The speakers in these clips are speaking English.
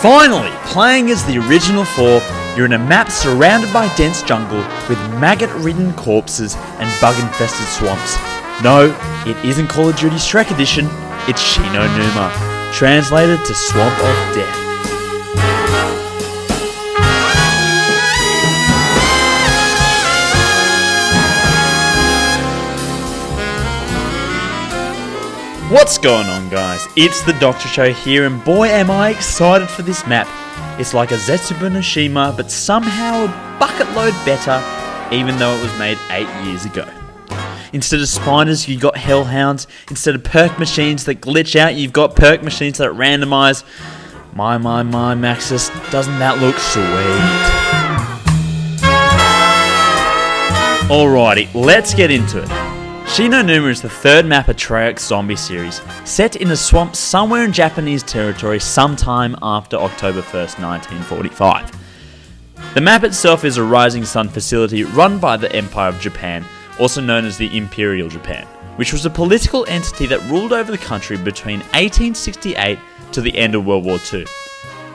Finally, playing as the original 4, you're in a map surrounded by dense jungle with maggot-ridden corpses and bug-infested swamps. No, it isn't Call of Duty Shrek Edition, it's Shino Numa, translated to Swamp of Death. What's going on, guys? It's the TheDrShow here, and boy am I excited for this map. It's like a Zetsuba no Shima, but somehow a bucket load better, even though it was made 8 years ago. Instead of spiders, you got hellhounds. Instead of perk machines that glitch out, you've got perk machines that randomize. My, Maxis, doesn't that look sweet? Alrighty, let's get into it. Shino Numa is the third map of Treyarch's zombie series, set in a swamp somewhere in Japanese territory sometime after October 1st, 1945. The map itself is a rising sun facility run by the Empire of Japan, also known as the Imperial Japan, which was a political entity that ruled over the country between 1868 to the end of World War II.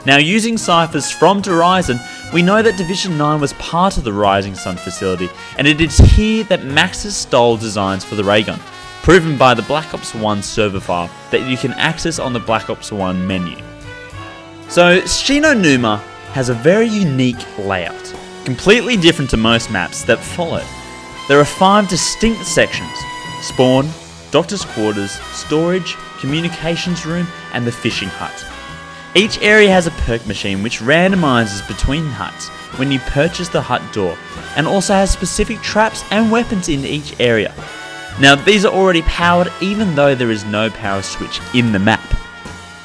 Now, using ciphers from Horizon, we know that Division 9 was part of the Rising Sun facility, and it is here that Maxis stole designs for the ray gun, proven by the Black Ops 1 server file that you can access on the Black Ops 1 menu. So, Shino Numa has a very unique layout, completely different to most maps that follow. There are 5 distinct sections: spawn, doctor's quarters, storage, communications room, and the fishing hut. Each area has a perk machine which randomizes between huts when you purchase the hut door, and also has specific traps and weapons in each area. Now, these are already powered even though there is no power switch in the map.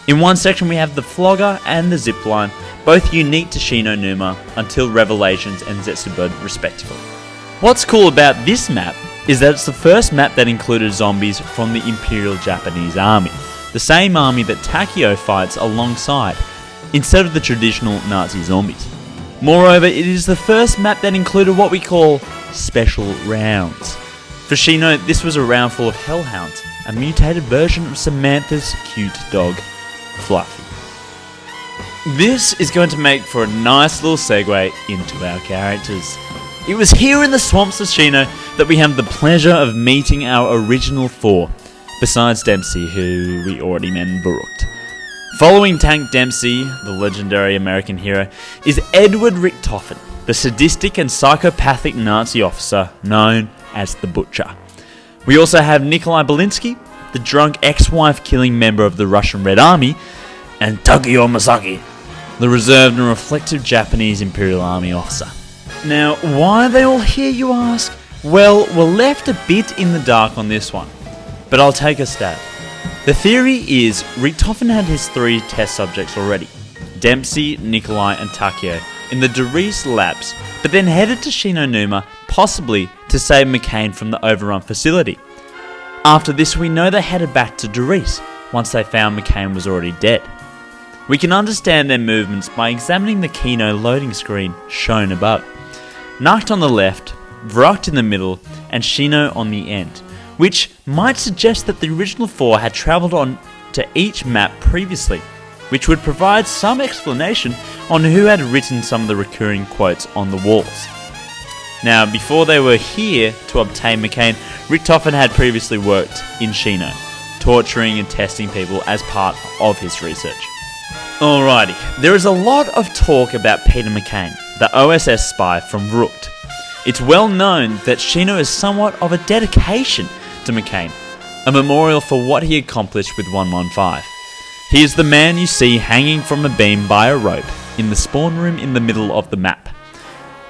In one section we have the flogger and the zipline, both unique to Shino Numa until Revelations and Zetsuba respectively. What's cool about this map is that it's the first map that included zombies from the Imperial Japanese Army, the same army that Takeo fights alongside, instead of the traditional Nazi zombies. Moreover, it is the first map that included what we call special rounds. For Shino, this was a round full of hellhounds, a mutated version of Samantha's cute dog, Fluffy. This is going to make for a nice little segue into our characters. It was here in the swamps of Shino that we have the pleasure of meeting our original 4, besides Dempsey, who we already met in Barucht. Following Tank Dempsey, the legendary American hero, is Edward Richtofen, the sadistic and psychopathic Nazi officer known as the Butcher. We also have Nikolai Belinsky, the drunk ex-wife killing member of the Russian Red Army, and Takeo Masaki, the reserved and reflective Japanese Imperial Army officer. Now, why are they all here, you ask? Well, we're left a bit in the dark on this one, but I'll take a stab. The theory is Richtofen had his 3 test subjects already, Dempsey, Nikolai and Takeo, in the DeReese labs, but then headed to Shino Numa, possibly to save McCain from the overrun facility. After this, we know they headed back to DeReese, once they found McCain was already dead. We can understand their movements by examining the Kino loading screen shown above. Nacht on the left, Vrucht in the middle, and Shino on the end, which might suggest that the original 4 had travelled on to each map previously, which would provide some explanation on who had written some of the recurring quotes on the walls. Now, before they were here to obtain McCain, Richtofen had previously worked in Shino, torturing and testing people as part of his research. Alrighty, there is a lot of talk about Peter McCain, the OSS spy from Vrucht. It's well known that Shino is somewhat of a dedication to McCain, a memorial for what he accomplished with 115. He is the man you see hanging from a beam by a rope in the spawn room in the middle of the map.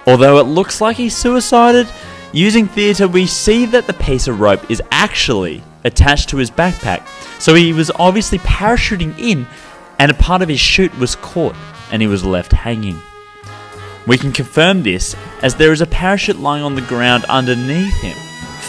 Although it looks like he suicided, using theatre we see that the piece of rope is actually attached to his backpack, so he was obviously parachuting in and a part of his chute was caught and he was left hanging. We can confirm this as there is a parachute lying on the ground underneath him.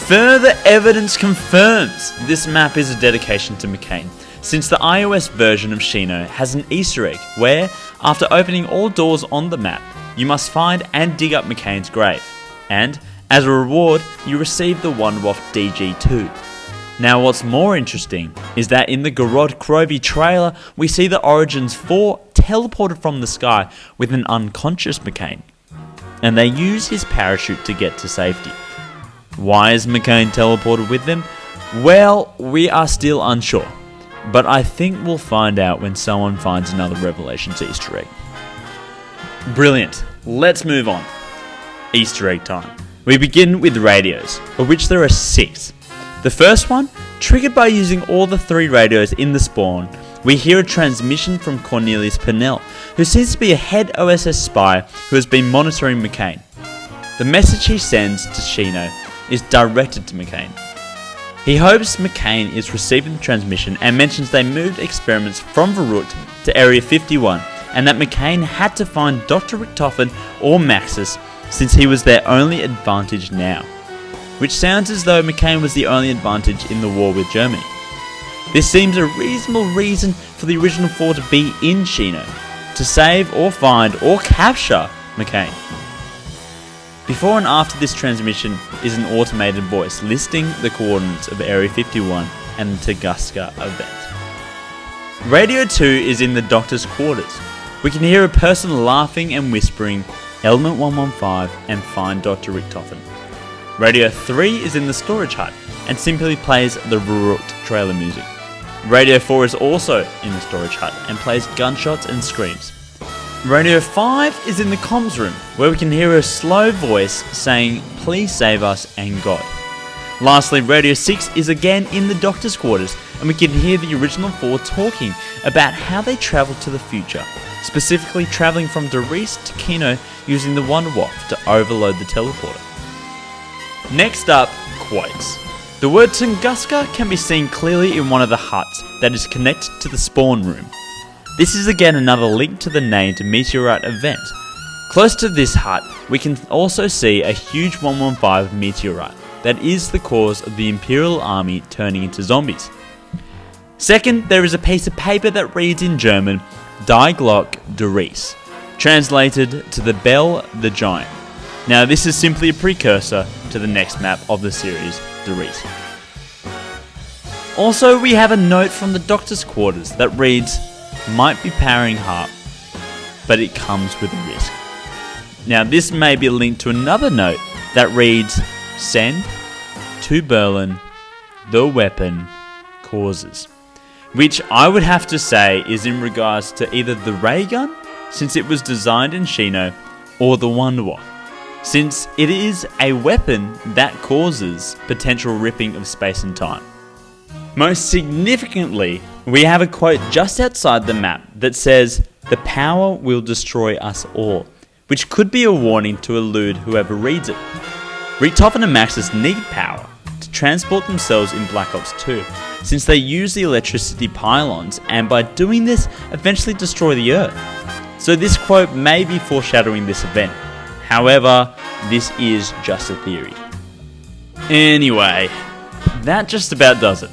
Further evidence confirms this map is a dedication to McCain, since the iOS version of Shino has an Easter egg where, after opening all doors on the map, you must find and dig up McCain's grave, and, as a reward, you receive the Wonderwaff DG2. Now what's more interesting is that in the Garrod Krovi trailer, we see the Origins 4 teleported from the sky with an unconscious McCain, and they use his parachute to get to safety. Why is McCain teleported with them? Well, we are still unsure, but I think we'll find out when someone finds another Revelations Easter egg. Brilliant, let's move on. Easter egg time. We begin with radios, of which there are 6. The first one, triggered by using all the 3 radios in the spawn, we hear a transmission from Cornelius Pennell, who seems to be a head OSS spy who has been monitoring McCain. The message he sends to Shino is directed to McCain. He hopes McCain is receiving the transmission and mentions they moved experiments from Verut to Area 51 and that McCain had to find Dr. Richtofen or Maxis since he was their only advantage now. Which sounds as though McCain was the only advantage in the war with Germany. This seems a reasonable reason for the original 4 to be in Shino, to save or find or capture McCain. Before and after this transmission is an automated voice listing the coordinates of Area 51 and the Tunguska event. Radio 2 is in the Doctor's quarters. We can hear a person laughing and whispering Element 115 and find Dr. Richtofen. Radio 3 is in the storage hut and simply plays the Verut trailer music. Radio 4 is also in the storage hut and plays gunshots and screams. Radio 5 is in the comms room where we can hear a slow voice saying please save us and God. Lastly, Radio 6 is again in the Doctor's quarters and we can hear the original 4 talking about how they travelled to the future, specifically travelling from Doris to Kino using the Wonderwaffe to overload the teleporter. Next up, quotes. The word Tunguska can be seen clearly in one of the huts that is connected to the spawn room. This is again another link to the named meteorite event. Close to this hut, we can also see a huge 115 meteorite that is the cause of the Imperial Army turning into zombies. Second, there is a piece of paper that reads in German, Die Glock Doris, translated to the Bell the Giant. Now this is simply a precursor to the next map of the series, Doris. Also, we have a note from the Doctor's quarters that reads, might be powering harp, but it comes with a risk. Now this may be linked to another note that reads, send to Berlin the weapon causes, which I would have to say is in regards to either the ray gun, since it was designed in Shino, or the Wonderwaffe, since it is a weapon that causes potential ripping of space and time. Most significantly, we have a quote just outside the map that says, the power will destroy us all, which could be a warning to elude whoever reads it. Richtofen and Maxis need power to transport themselves in Black Ops 2, since they use the electricity pylons and by doing this, eventually destroy the Earth. So this quote may be foreshadowing this event. However, this is just a theory. Anyway, that just about does it.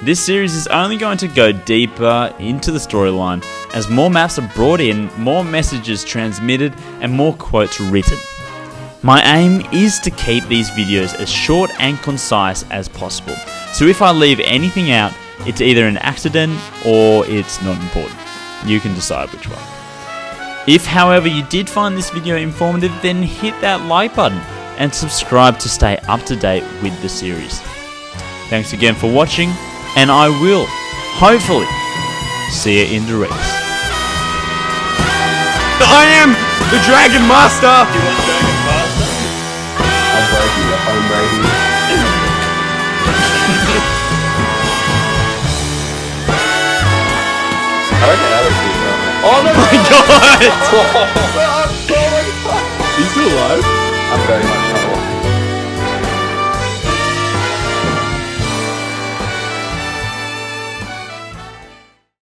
This series is only going to go deeper into the storyline as more maps are brought in, more messages transmitted, and more quotes written. My aim is to keep these videos as short and concise as possible, so if I leave anything out, it's either an accident or it's not important. You can decide which one. If, however, you did find this video informative, then hit that like button and subscribe to stay up to date with the series. Thanks again for watching, and I will, hopefully, see you in the race. I am the Dragon Master! You want Dragon Master? I'm ready. I reckon that was good. Oh my god! You still alive? I'm very much not.